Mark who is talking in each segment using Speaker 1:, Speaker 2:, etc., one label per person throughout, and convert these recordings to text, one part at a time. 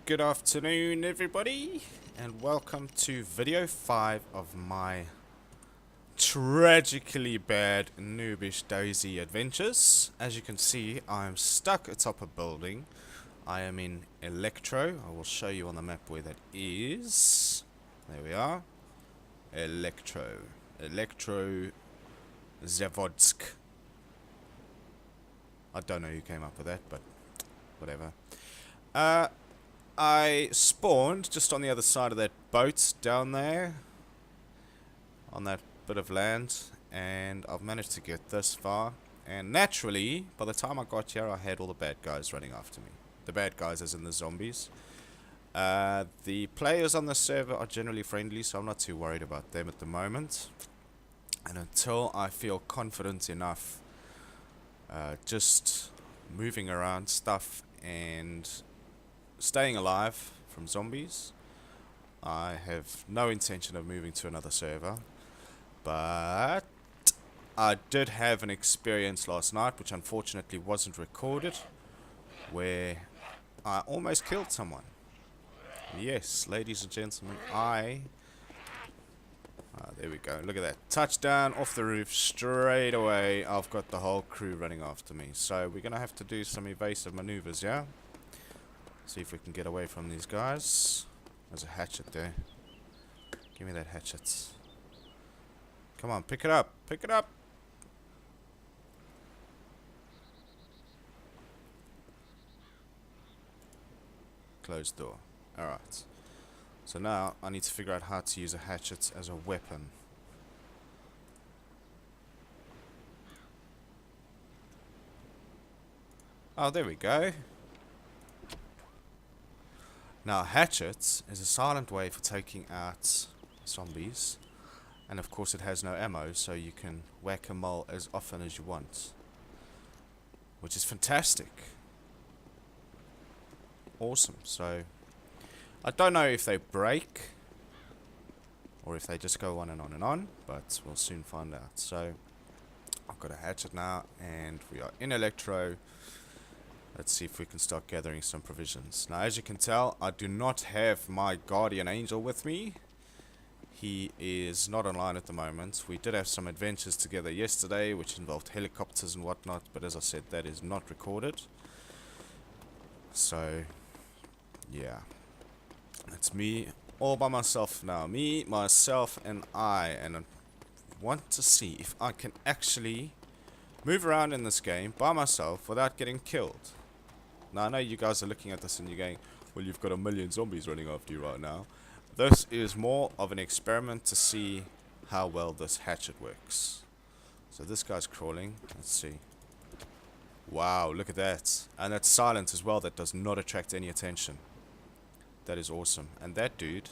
Speaker 1: Good afternoon, everybody, and welcome to video 5 of my tragically bad noobish DayZ adventures. As you can see, I am stuck atop a building. I am in Electro. I will show you on the map where that is. There we are. Electro Zavodsk. I don't know who came up with that, but whatever. I spawned just on the other side of that boat down there, on that bit of land, and I've managed to get this far. And naturally, by the time I got here, I had all the bad guys running after me. The bad guys as in the zombies. The players on the server are generally friendly, so I'm not too worried about them at the moment. And until I feel confident enough just moving around stuff and staying alive from zombies, I have no intention of moving to another server. But I did have an experience last night, which unfortunately wasn't recorded, where I almost killed someone. Yes, ladies and gentlemen, there we go, look at that. Touchdown off the roof straight away. I've got the whole crew running after me. So we're going to have to do some evasive maneuvers, yeah? See if we can get away from these guys. There's a hatchet there. Give me that hatchet. Come on, pick it up. Pick it up. Closed door. Alright. So now I need to figure out how to use a hatchet as a weapon. Oh, there we go. Now, hatchets is a silent way for taking out zombies, and of course it has no ammo, so you can whack a mole as often as you want, which is fantastic. Awesome. So I don't know if they break or if they just go on and on and on, but we'll soon find out. So I've got a hatchet now, and we are in Electro. Let's see if we can start gathering some provisions. Now, as you can tell, I do not have my guardian angel with me. He is not online at the moment. We did have some adventures together yesterday, which involved helicopters and whatnot, but as I said, that is not recorded. So, yeah. It's me all by myself now. Me, myself, and I. And I want to see if I can actually move around in this game by myself without getting killed. Now, I know you guys are looking at this and you're going, well, you've got a million zombies running after you right now. This is more of an experiment to see how well this hatchet works. So this guy's crawling. Let's see. Wow, look at that. And that's silent as well. That does not attract any attention. That is awesome. And that dude,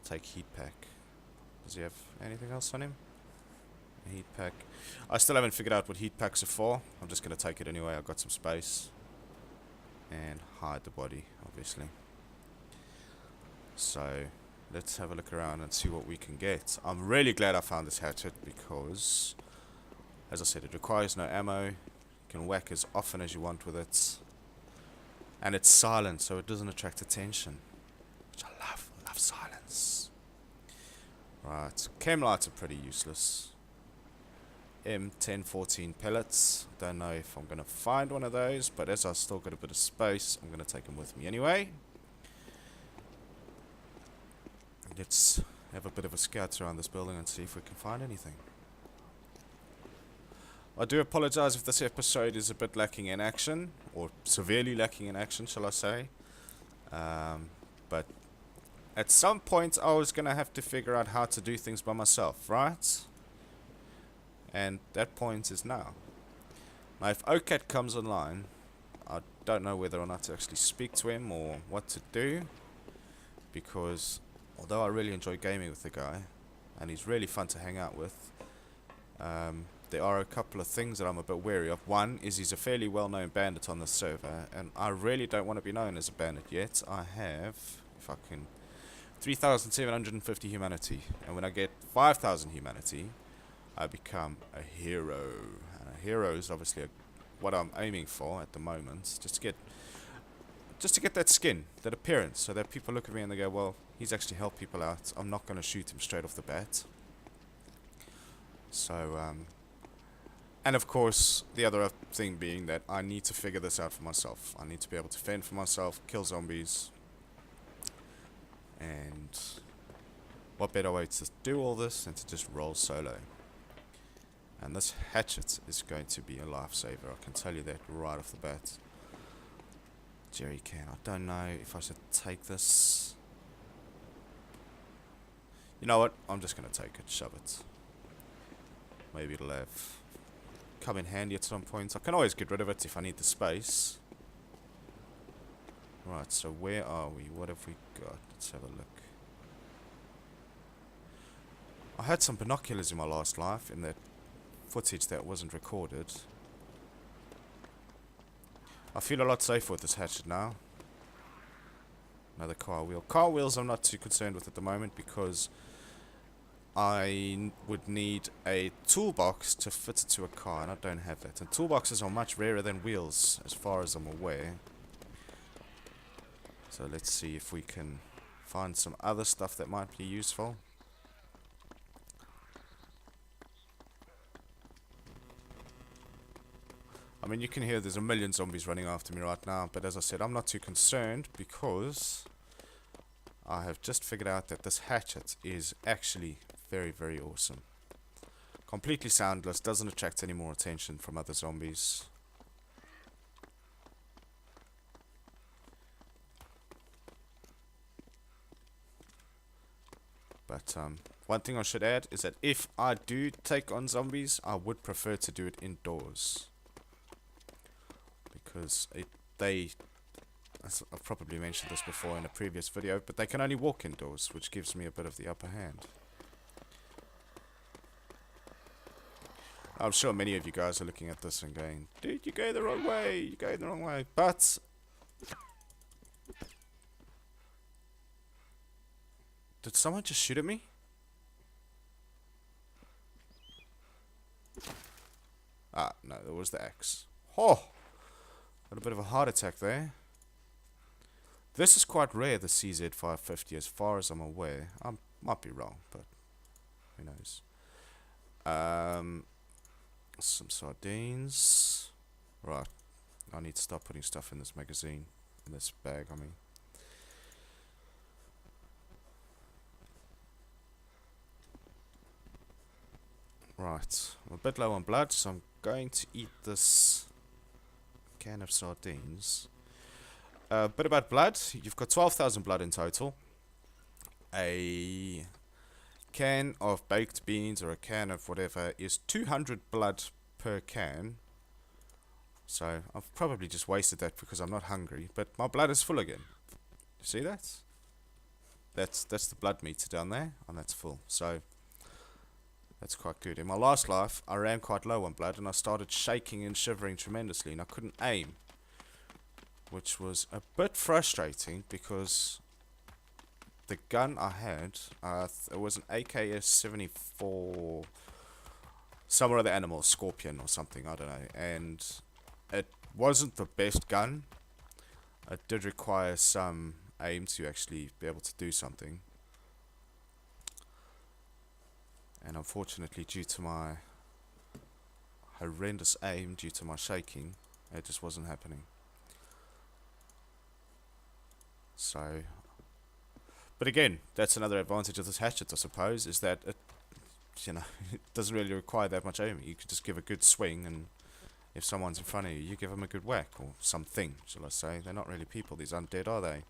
Speaker 1: take heat pack. Does he have anything else on him? Heat pack. I still haven't figured out what heat packs are for. I'm just going to take it anyway. I've got some space. And hide the body, obviously. So, let's have a look around and see what we can get. I'm really glad I found this hatchet because, as I said, it requires no ammo. You can whack as often as you want with it. And it's silent, so it doesn't attract attention. Which I love. I love silence. Right. Chem lights are pretty useless. M1014 pellets. Don't know if I'm going to find one of those, but as I've still got a bit of space, I'm going to take them with me anyway. Let's have a bit of a scout around this building and see if we can find anything. I do apologize if this episode is a bit lacking in action, or severely lacking in action, shall I say. But at some point I was going to have to figure out how to do things by myself, right? And that point is now. Now, if OCAT comes online, I don't know whether or not to actually speak to him or what to do, because although I really enjoy gaming with the guy, and he's really fun to hang out with, there are a couple of things that I'm a bit wary of. One is he's a fairly well-known bandit on the server, and I really don't want to be known as a bandit yet. I have, if I can, 3,750 humanity, and when I get 5,000 humanity, I become a hero. And a hero is obviously what I'm aiming for at the moment, just to get just to get that skin, that appearance, so that people look at me and they go, well, he's actually helped people out. I'm not going to shoot him straight off the bat. So, and of course, the other thing being that I need to figure this out for myself. I need to be able to fend for myself, kill zombies, and what better way to do all this than to just roll solo. And this hatchet is going to be a lifesaver, I can tell you that right off the bat. Jerry can, I don't know if I should take this. You know what, I'm just going to take it, shove it. Maybe it'll have come in handy at some point. I can always get rid of it if I need the space. Right, so where are we? What have we got? Let's have a look. I had some binoculars in my last life in that footage that wasn't recorded. I feel a lot safer with this hatchet now. Another car wheel. Car wheels I'm not too concerned with at the moment because I would need a toolbox to fit it to a car, and I don't have that. And toolboxes are much rarer than wheels, as far as I'm aware. So let's see if we can find some other stuff that might be useful. I mean, you can hear there's a million zombies running after me right now, but as I said, I'm not too concerned because I have just figured out that this hatchet is actually very, very awesome. Completely soundless, doesn't attract any more attention from other zombies. But one thing I should add is that if I do take on zombies, I would prefer to do it indoors. Because I've probably mentioned this before in a previous video, but they can only walk indoors, which gives me a bit of the upper hand. I'm sure many of you guys are looking at this and going, dude, you're going the wrong way, you're going the wrong way. But did someone just shoot at me? Ah, no, that was the axe. Oh! Got a bit of a heart attack there. This is quite rare, the CZ550, as far as I'm aware. I might be wrong, but who knows. Some sardines. Right. I need to start putting stuff in this magazine. In this bag, I mean. Right. I'm a bit low on blood, so I'm going to eat this can of sardines. A bit about blood. You've got 12,000 blood in total. A can of baked beans or a can of whatever is 200 blood per can. So I've probably just wasted that because I'm not hungry, but my blood is full again. You see that? That's the blood meter down there, and that's full. So that's quite good. In my last life, I ran quite low on blood, and I started shaking and shivering tremendously, and I couldn't aim, which was a bit frustrating because the gun I had, it was an AKS-74, some other animal, scorpion or something, I don't know, and it wasn't the best gun. It did require some aim to actually be able to do something. And unfortunately, due to my horrendous aim, due to my shaking, it just wasn't happening. So, but again, that's another advantage of this hatchet, I suppose, is that it, you know, it doesn't really require that much aiming. You could just give a good swing, and if someone's in front of you, you give them a good whack, or something, shall I say. They're not really people, these undead, are they?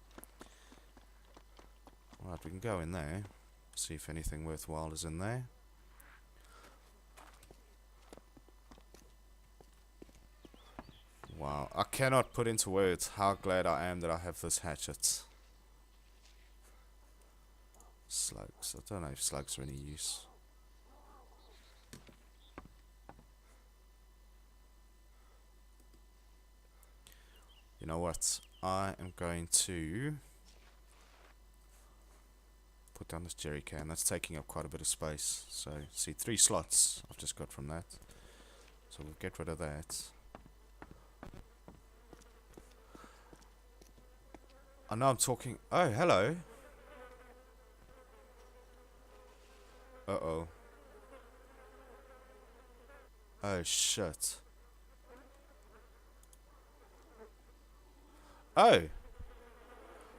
Speaker 1: Right, we can go in there, see if anything worthwhile is in there. Wow, I cannot put into words how glad I am that I have this hatchet. Slugs. I don't know if slugs are any use. You know what? I am going to put down this jerry can. That's taking up quite a bit of space. So, see, 3 slots I've just got from that. So we'll get rid of that. I know I'm talking. Oh, hello. Uh-oh. Oh, shit. Oh.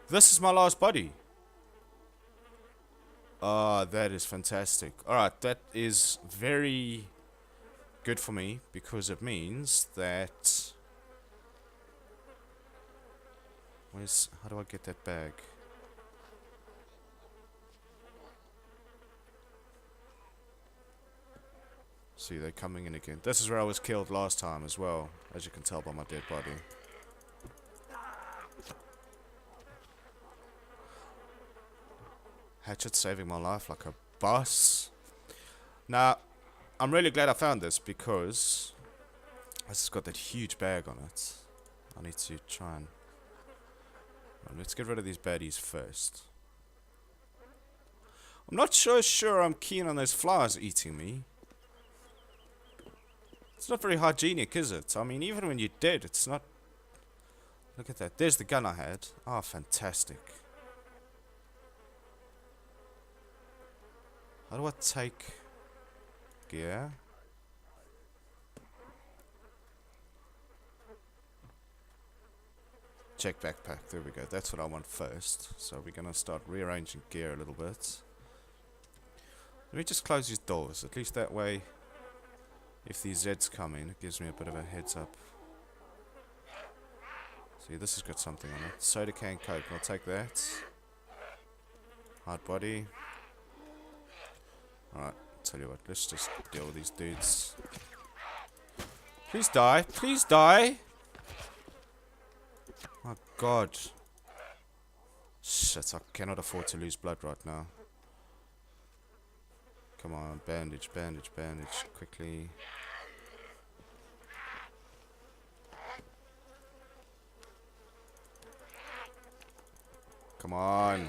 Speaker 1: This is my last body. Ah, that is fantastic. Alright, that is very good for me, because it means that... How do I get that bag? See, they're coming in again. This is where I was killed last time as well, as you can tell by my dead body. Hatchet saving my life like a boss. Now, I'm really glad I found this, because this has got that huge bag on it. I need to try and... let's get rid of these baddies first. I'm not sure I'm keen on those flies eating me. It's not very hygienic, is it? I mean, even when you're dead, it's not... Look at that. There's the gun I had. Oh, fantastic. How do I take gear? Check backpack. There we go. That's what I want first. So we're going to start rearranging gear a little bit. Let me just close these doors. At least that way, if these Zeds come in, it gives me a bit of a heads up. See, this has got something on it. Soda can coke. I'll take that. Hard body. Alright, tell you what. Let's just deal with these dudes. Please die. Please die. Oh god. Shit, I cannot afford to lose blood right now. Come on, bandage, bandage, bandage. Quickly. Come on.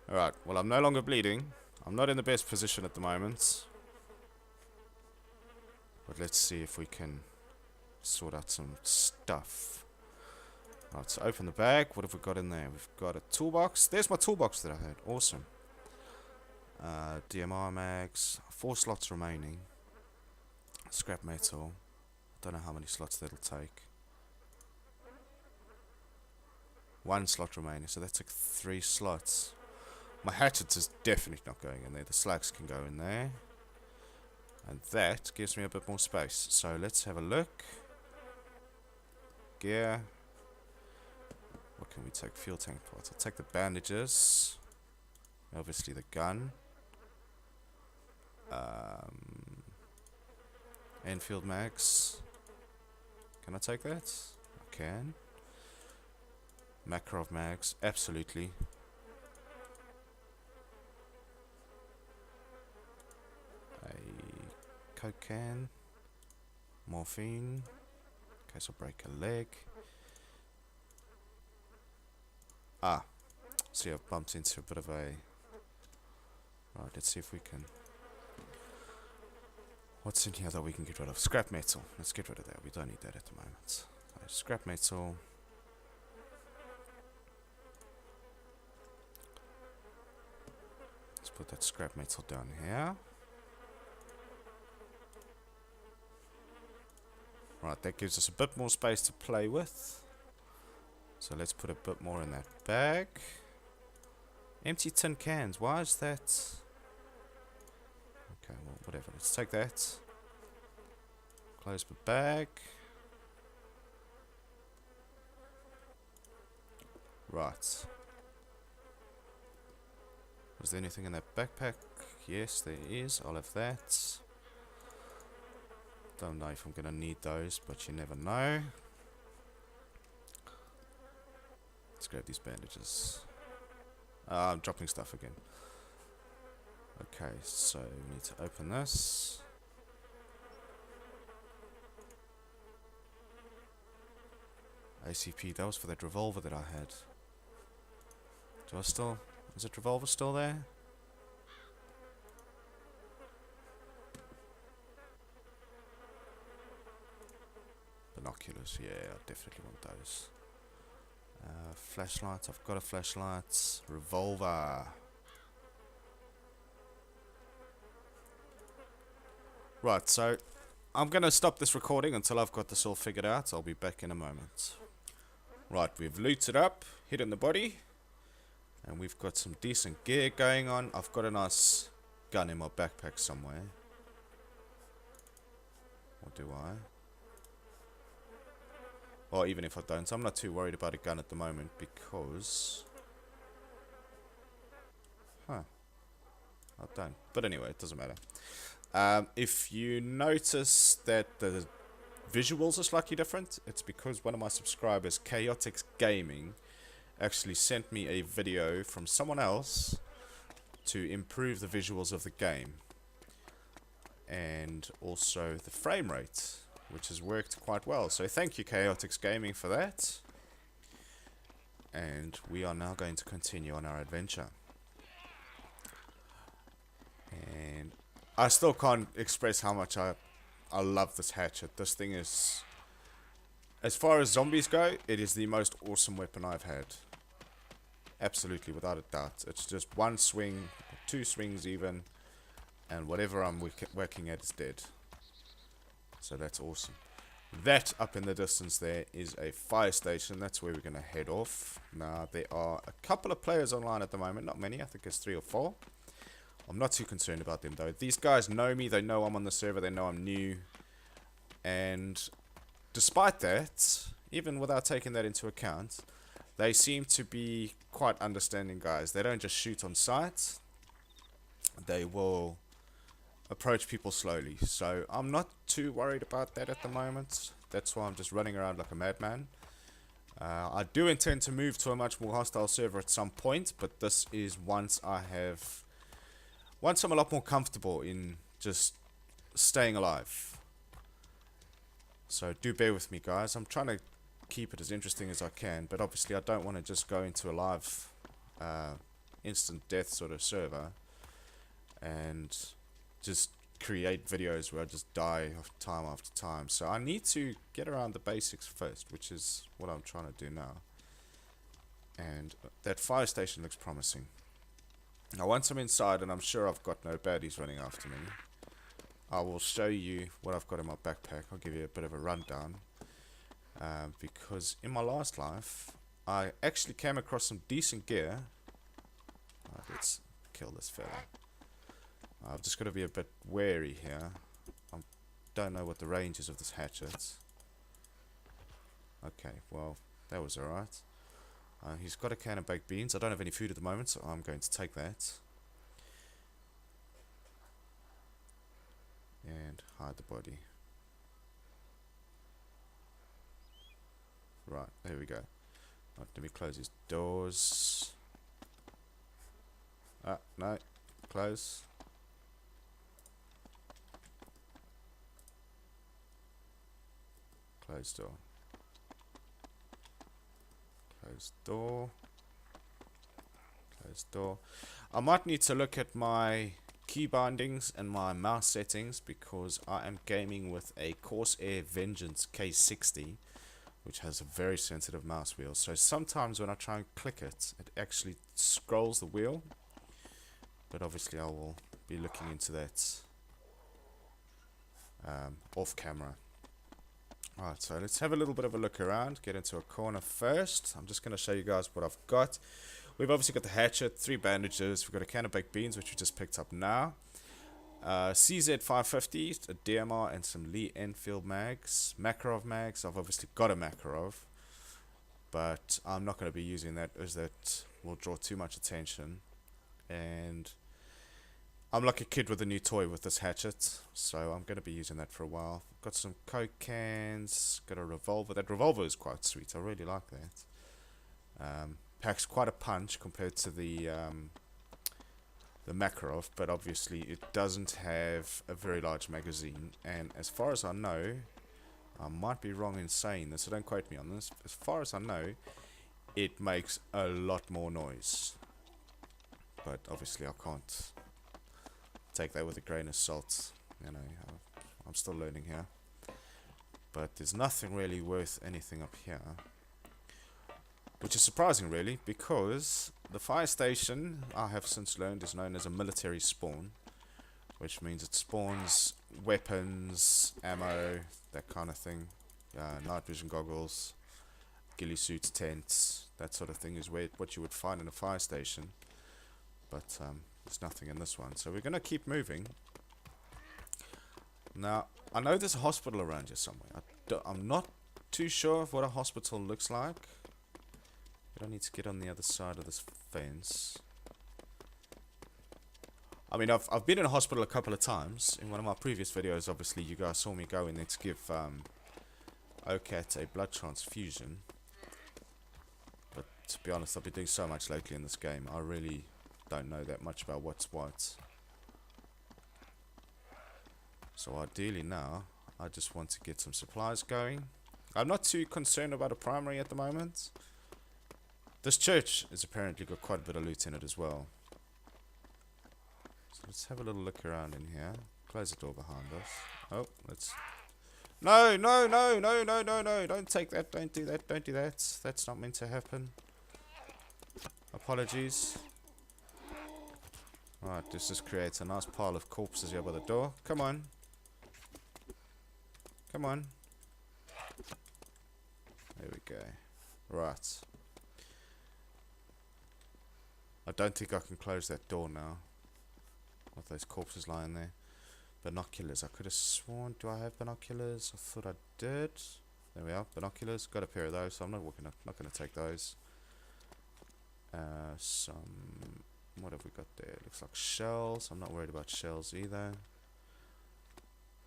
Speaker 1: Alright, well, I'm no longer bleeding. I'm not in the best position at the moment. But let's see if we can sort out some stuff. Alright, so open the bag. What have we got in there? We've got a toolbox. There's my toolbox that I had. Awesome. DMR mags. 4 slots remaining. Scrap metal. Don't know how many slots that'll take. 1 slot remaining, so that took 3 slots. My hatchet is definitely not going in there. The slugs can go in there. And that gives me a bit more space. So let's have a look. Gear. What can we take? Fuel tank parts. I'll take the bandages. Obviously the gun. Enfield mags. Can I take that? I can. Makarov mags. Absolutely. A coke can. Morphine. In case I break a leg. Ah. See, I've bumped into a bit of a... Right, let's see if we can... What's in here that we can get rid of? Scrap metal. Let's get rid of that. We don't need that at the moment. Scrap metal. Let's put that scrap metal down here. Right, that gives us a bit more space to play with. So let's put a bit more in that bag. Empty tin cans. Why is that? Okay, well, whatever. Let's take that. Close the bag. Right. Was there anything in that backpack? Yes, there is. I'll have that. Don't know if I'm going to need those, but you never know. Let's grab these bandages. I'm dropping stuff again. Okay, so we need to open this. ACP, that was for that revolver that I had. Do I still... Is that revolver still there? Binoculars, yeah, I definitely want those. Flashlight. I've got a flashlight. Revolver. Right, so I'm going to stop this recording until I've got this all figured out. I'll be back in a moment. Right, we've looted up, hidden the body, and we've got some decent gear going on. I've got a nice gun in my backpack somewhere. Or do I? Or even if I don't, I'm not too worried about a gun at the moment because... Huh. I don't. But anyway, it doesn't matter. If you notice that the visuals are slightly different, it's because one of my subscribers, Chaotix Gaming, actually sent me a video from someone else to improve the visuals of the game. And also the frame rate, which has worked quite well. So thank you, Chaotix Gaming, for that. And we are now going to continue on our adventure. And I still can't express how much I love this hatchet. This thing is, as far as zombies go, it is the most awesome weapon I've had. Absolutely, without a doubt. It's just one swing, 2 swings even, and whatever I'm working at is dead. So that's awesome. That up in the distance there is a fire station. That's where we're going to head off. Now, there are a couple of players online at the moment. Not many. I think it's 3 or 4. I'm not too concerned about them though. These guys know me. They know I'm on the server. They know I'm new. And despite that, even without taking that into account, they seem to be quite understanding guys. They don't just shoot on sight. They will approach people slowly. So I'm not too worried about that at the moment. That's why I'm just running around like a madman. I do intend to move to a much more hostile server at some point, but this is once I'm a lot more comfortable in just staying alive. So do bear with me, guys. I'm trying to keep it as interesting as I can, but obviously I don't want to just go into a live instant death sort of server and just create videos where I just die time after time. So I need to get around the basics first, which is what I'm trying to do now. And that fire station looks promising. Now once I'm inside and I'm sure I've got no baddies running after me, I will show you what I've got in my backpack. I'll give you a bit of a rundown. Because in my last life, I actually came across some decent gear. Let's kill this fella. I've just got to be a bit wary here. I don't know what the range is of this hatchet. Okay, well, that was alright. He's got a can of baked beans. I don't have any food at the moment, so I'm going to take that. And hide the body. Right, there we go. Right, let me close his doors. Ah, no. Close. Close door. Close door. Close door. I might need to look at my key bindings and my mouse settings because I am gaming with a Corsair Vengeance K60, which has a very sensitive mouse wheel. So sometimes when I try and click it, it actually scrolls the wheel. But obviously I will be looking into that off camera. Alright, so let's have a little bit of a look around, get into a corner first. I'm just going to show you guys what I've got. We've obviously got the hatchet, 3 bandages, we've got a can of baked beans, which we just picked up now. CZ550, a DMR, and some Lee Enfield mags. Makarov mags, I've obviously got a Makarov, but I'm not going to be using that as that will draw too much attention. And I'm like a kid with a new toy with this hatchet, so I'm going to be using that for a while. Got some Coke cans, got a revolver. That revolver is quite sweet, I really like that. Packs quite a punch compared to the Makarov, but obviously it doesn't have a very large magazine. And as far as I know, I might be wrong in saying this, so don't quote me on this. As far as I know, it makes a lot more noise. But obviously I can't take that with a grain of salt. You know, I'm still learning here. But there's nothing really worth anything up here. Which is surprising, really, because the fire station, I have since learned, is known as a military spawn, which means it spawns weapons, ammo, that kind of thing. Night vision goggles, ghillie suits, tents, that sort of thing is what you would find in a fire station. But there's nothing in this one, so we're going to keep moving. Now, I know there's a hospital around here somewhere. I'm not too sure of what a hospital looks like. But I need to get on the other side of this fence. I mean, I've been in a hospital a couple of times. In one of my previous videos, obviously, you guys saw me go in there to give OCAT a blood transfusion. But to be honest, I've been doing so much lately in this game, I really don't know that much about what's what. So ideally now, I just want to get some supplies going. I'm not too concerned about a primary at the moment. This church has apparently got quite a bit of loot in it as well. So let's have a little look around in here. Close the door behind us. Oh, let's... No, no, no, no, no, no, no. Don't take that. Don't do that. Don't do that. That's not meant to happen. Apologies. Right, this just creates a nice pile of corpses here by the door. Come on. Come on. There we go. Right. I don't think I can close that door now. With those corpses lying there. Binoculars. I could have sworn. Do I have binoculars? I thought I did. There we are. Binoculars. Got a pair of those. So I'm not going to take those. Some... What have we got there? Looks like shells. I'm not worried about shells either.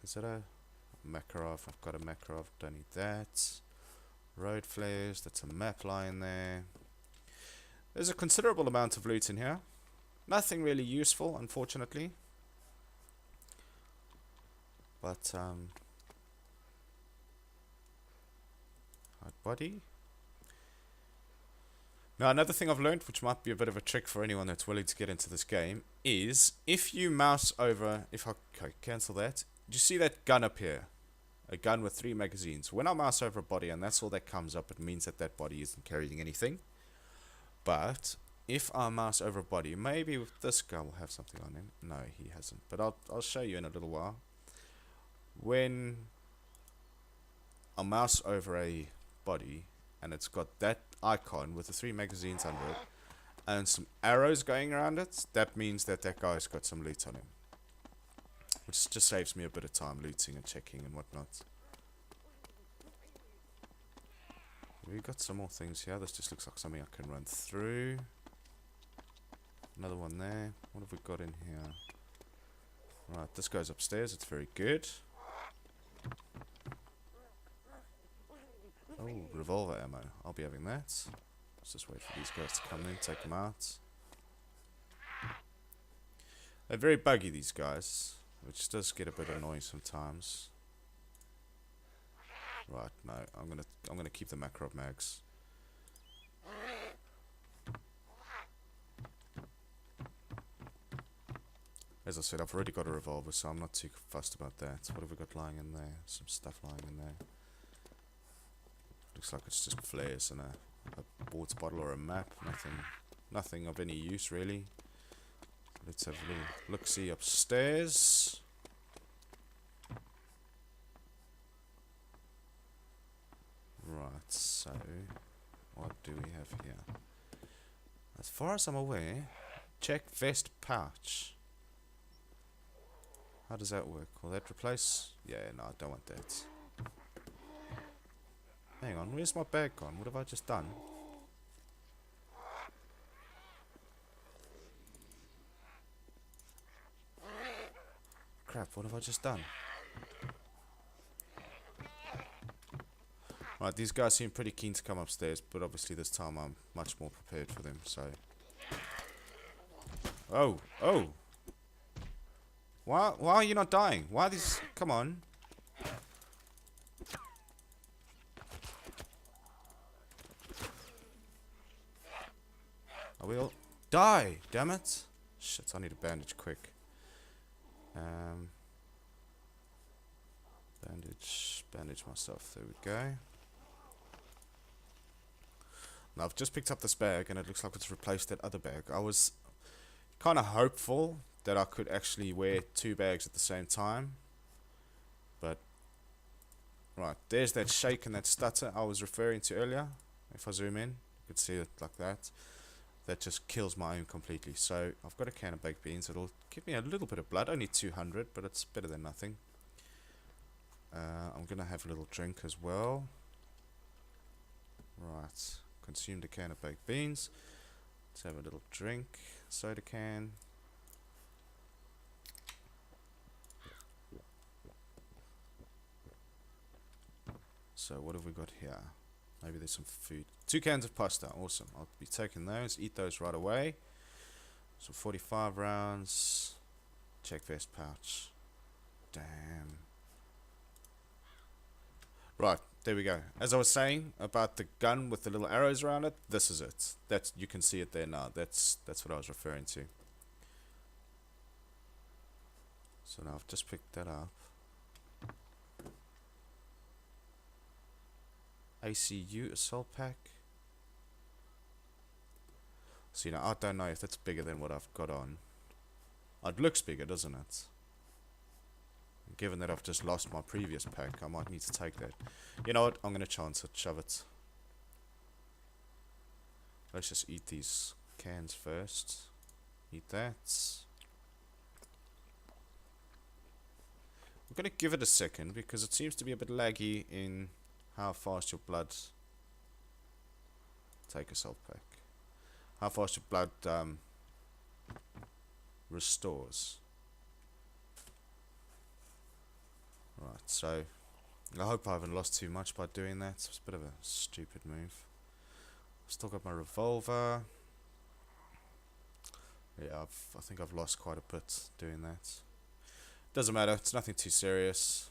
Speaker 1: Is that a Makarov? I've got a Makarov. Don't need that. Road flares. That's a map lying there. There's a considerable amount of loot in here. Nothing really useful, unfortunately. But, hard body. Now, another thing I've learned, which might be a bit of a trick for anyone that's willing to get into this game, is if you mouse over... Okay, cancel that. Do you see that gun up here? A gun with 3 magazines. When I mouse over a body and that's all that comes up, it means that that body isn't carrying anything. But if I mouse over a body, maybe with this guy will have something on him. No, he hasn't. But I'll show you in a little while. When I mouse over a body and it's got that icon with the 3 magazines under it and some arrows going around it, that means that that guy's got some loot on him. Which just saves me a bit of time looting and checking and whatnot. We've got some more things here. This just looks like something I can run through. Another one there. What have we got in here? Right, this goes upstairs. It's very good. Oh, revolver ammo. I'll be having that. Let's just wait for these guys to come in, take them out. They're very buggy, these guys, which does get a bit annoying sometimes. Right, no, I'm gonna keep the Makarov mags. As I said, I've already got a revolver, so I'm not too fussed about that. What have we got lying in there? Some stuff lying in there. Looks like it's just flares and a water bottle or a map. Nothing of any use really. Let's have a little look-see upstairs. Right, so what do we have here? As far as I'm aware, check vest pouch. How does that work? Will that replace? Yeah, no, I don't want that. Hang on, where's my bag gone? What have I just done? Crap, what have I just done? Right, these guys seem pretty keen to come upstairs, but obviously this time I'm much more prepared for them, so... Oh, oh! Why are you not dying? Why are these... Come on. Are we all... Die! Damn it! Shit, I need a bandage quick. Bandage myself. There we go. Now I've just picked up this bag and it looks like it's replaced that other bag. I was kind of hopeful that I could actually wear 2 bags at the same time. But, right, there's that shake and that stutter I was referring to earlier. If I zoom in, you can see it like that. That just kills my aim completely. So, I've got a can of baked beans. It'll give me a little bit of blood, only 200, but it's better than nothing. I'm going to have a little drink as well. Right, consumed a can of baked beans. Let's have a little drink. Soda can. So what have we got here? Maybe there's some food. 2 cans of pasta. Awesome. I'll be taking those. Eat those right away. So 45 rounds. Check vest pouch. Damn. Right, there we go. As I was saying about the gun with the little arrows around it, this is it. That's, you can see it there now. That's what I was referring to. So now I've just picked that up. ACU assault pack. See, now I don't know if that's bigger than what I've got on. It looks bigger, doesn't it? Given that I've just lost my previous pack, I might need to take that. You know what? I'm going to chance it. Shove it. Let's just eat these cans first. Eat that. I'm going to give it a second because it seems to be a bit laggy in how fast your blood... Take a salt pack. How fast your blood restores. Right, so I hope I haven't lost too much by doing that. It's a bit of a stupid move. Still got my revolver. Yeah, I think I've lost quite a bit doing that. Doesn't matter, it's nothing too serious.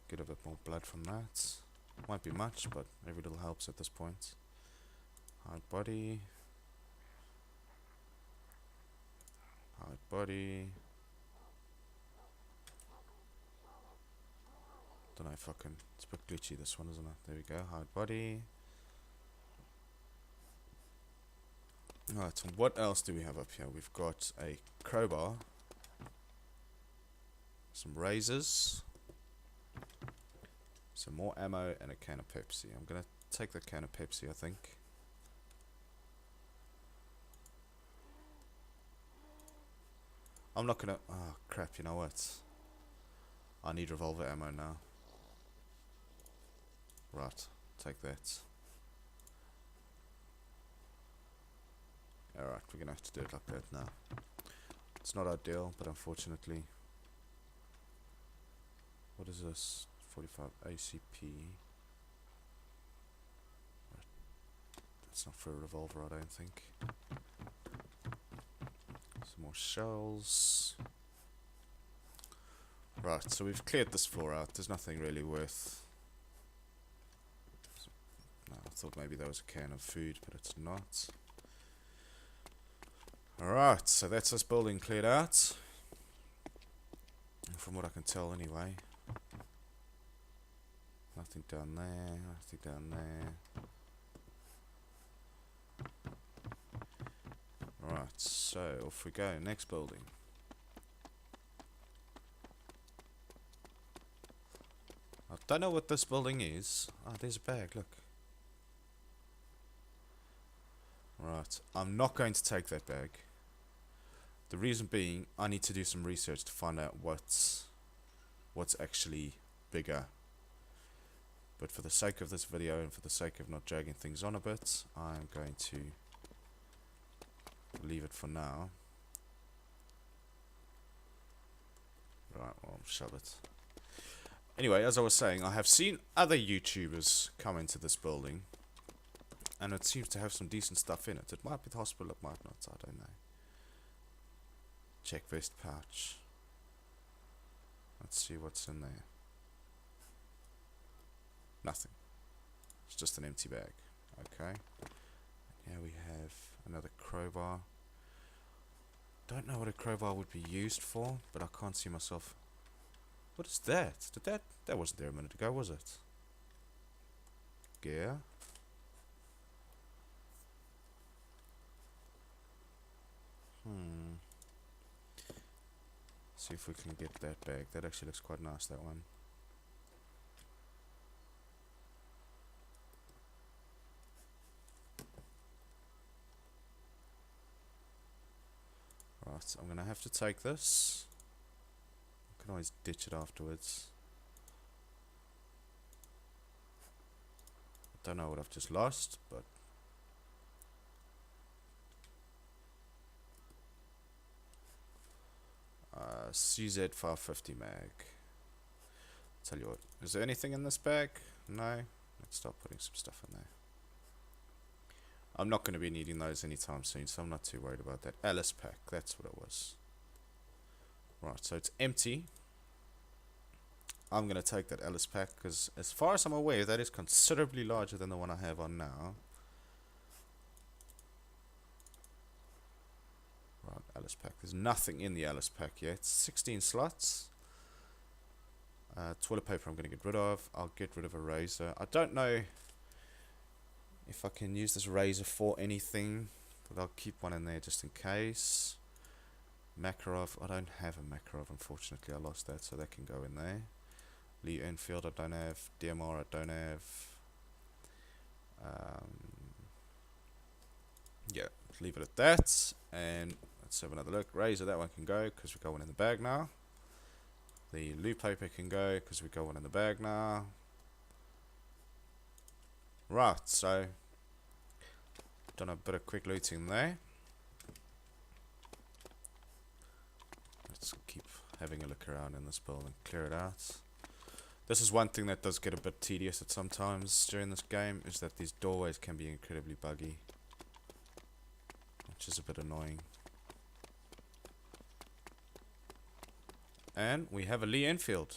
Speaker 1: Get a bit more blood from that. Won't be much, but every little helps at this point. Hard body. Hard body. Don't know if I can. It's a bit glitchy, this one, isn't it? There we go. Hard body. Alright, so what else do we have up here? We've got a crowbar. Some razors. Some more ammo and a can of Pepsi. I'm gonna take the can of Pepsi, I think. I'm not gonna... Oh, crap, you know what? I need revolver ammo now. Right, take that. Alright, we're gonna have to do it like that now. It's not ideal, but unfortunately... What is this? 45 ACP. That's not for a revolver, I don't think. Some more shells. Right, so we've cleared this floor out. There's nothing really worth... No, I thought maybe there was a can of food, but it's not. Alright, so that's this building cleared out. From what I can tell anyway. Nothing down there, nothing down there. Alright, so off we go. Next building. I don't know what this building is. Oh, there's a bag, look. Right, I'm not going to take that bag. The reason being, I need to do some research to find out what's actually bigger. But for the sake of this video and for the sake of not dragging things on a bit, I'm going to leave it for now. Right, well, shove it. Anyway, as I was saying, I have seen other YouTubers come into this building, and it seems to have some decent stuff in it. It might be the hospital, it might not, I don't know. Check vest pouch. Let's see what's in there. Nothing. It's just an empty bag. Okay. Here we have another crowbar. Don't know what a crowbar would be used for, but I can't see myself What is that? That wasn't there a minute ago, was it? Gear. See if we can get that bag. That actually looks quite nice, that one. Right, I'm gonna have to take this. I can always ditch it afterwards. I don't know what I've just lost, but CZ 550 mag. Tell you what, is there anything in this bag? No. Let's start putting some stuff in there. I'm not going to be needing those anytime soon, so I'm not too worried about that. Alice pack, that's what it was. Right, so it's empty. I'm going to take that Alice pack because as far as I'm aware, that is considerably larger than the one I have on now. Right, Alice pack. There's nothing in the Alice pack yet. 16 slots. Toilet paper I'm going to get rid of. I'll get rid of a razor. I don't know if I can use this razor for anything, but I'll keep one in there just in case. Makarov. I don't have a Makarov, unfortunately. I lost that, so that can go in there. Lee Enfield I don't have. DMR I don't have. Yeah, leave it at that. And let's have another look. Razor, that one can go because we got one in the bag now. The loot paper can go because we got one in the bag now. Right, so done a bit of quick looting there. Let's keep having a look around in this building, clear it out. This is one thing that does get a bit tedious at sometimes during this game, is that these doorways can be incredibly buggy, which is a bit annoying. And we have a Lee Enfield.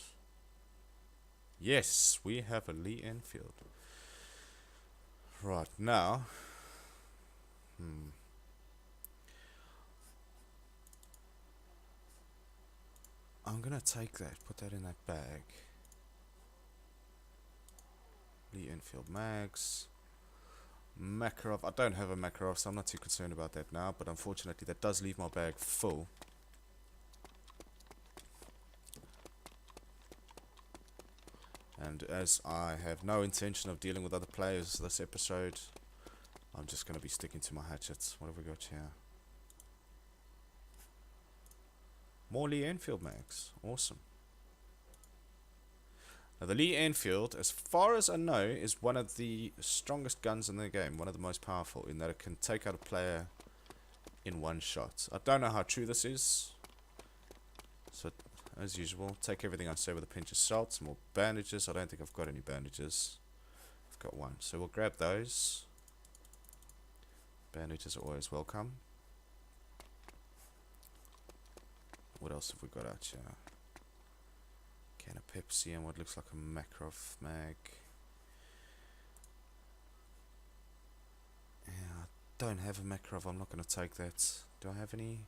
Speaker 1: Yes, we have a Lee Enfield. Right, now I'm gonna take that, put that in that bag. Lee Enfield mags. Makarov, I don't have a Makarov, so I'm not too concerned about that now, but unfortunately that does leave my bag full. And as I have no intention of dealing with other players this episode, I'm just going to be sticking to my hatchets. What have we got here? More Lee Enfield mags. Awesome. Now the Lee Enfield, as far as I know, is one of the strongest guns in the game. One of the most powerful, in that it can take out a player in one shot. I don't know how true this is. So as usual, take everything I say with a pinch of salt. Some more bandages. I don't think I've got any bandages. I've got one. So we'll grab those. Bandages are always welcome. What else have we got out here? Can of Pepsi and what looks like a Makarov mag. Yeah, I don't have a Makarov. I'm not going to take that. Do I have any?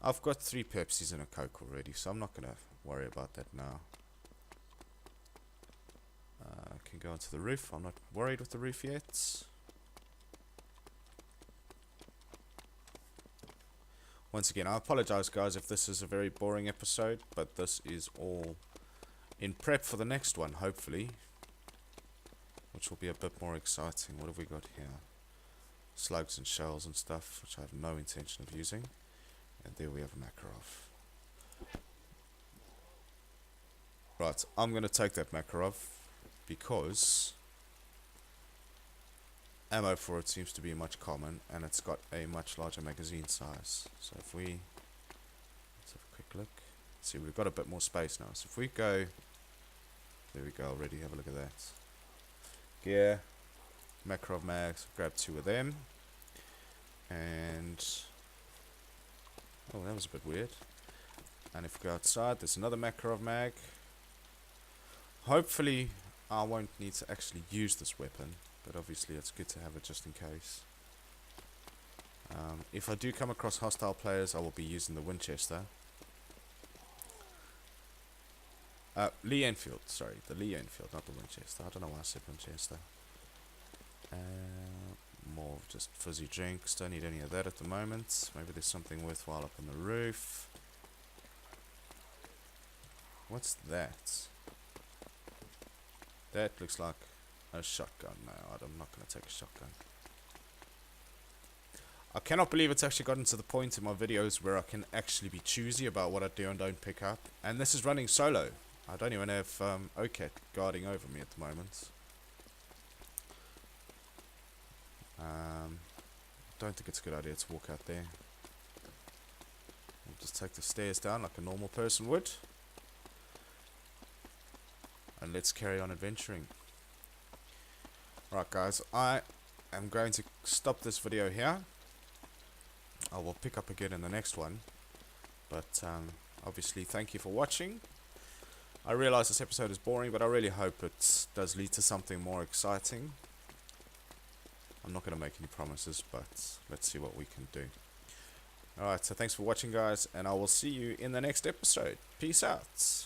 Speaker 1: I've got 3 Pepsis and a Coke already, so I'm not going to worry about that now. I can go onto the roof. I'm not worried with the roof yet. Once again, I apologize guys if this is a very boring episode, but this is all in prep for the next one, hopefully, which will be a bit more exciting. What have we got here? Slugs and shells and stuff, which I have no intention of using. And there we have Makarov. Right, I'm going to take that Makarov because ammo for it seems to be much common, and it's got a much larger magazine size. So if we, let's have a quick look. See, we've got a bit more space now. So if we go, there we go already, have a look at that. Gear, Makarov mags, grab 2 of them. And, oh, that was a bit weird. And if we go outside, there's another Makarov mag. Hopefully, I won't need to actually use this weapon, but obviously it's good to have it just in case. If I do come across hostile players, I will be using the Winchester. Lee Enfield, sorry, the Lee Enfield, not the Winchester. I don't know why I said Winchester. More of just fizzy drinks. Don't need any of that at the moment. Maybe there's something worthwhile up on the roof. What's that? That looks like a shotgun. No, I'm not going to take a shotgun. I cannot believe it's actually gotten to the point in my videos where I can actually be choosy about what I do and don't pick up. And this is running solo. I don't even have OCAT guarding over me at the moment. Don't think it's a good idea to walk out there. I'll just take the stairs down like a normal person would. And let's carry on adventuring. Right guys, I am going to stop this video here. I will pick up again in the next one. But obviously thank you for watching. I realize this episode is boring, but I really hope it does lead to something more exciting. I'm not going to make any promises, but let's see what we can do. Alright, so thanks for watching guys, and I will see you in the next episode. Peace out.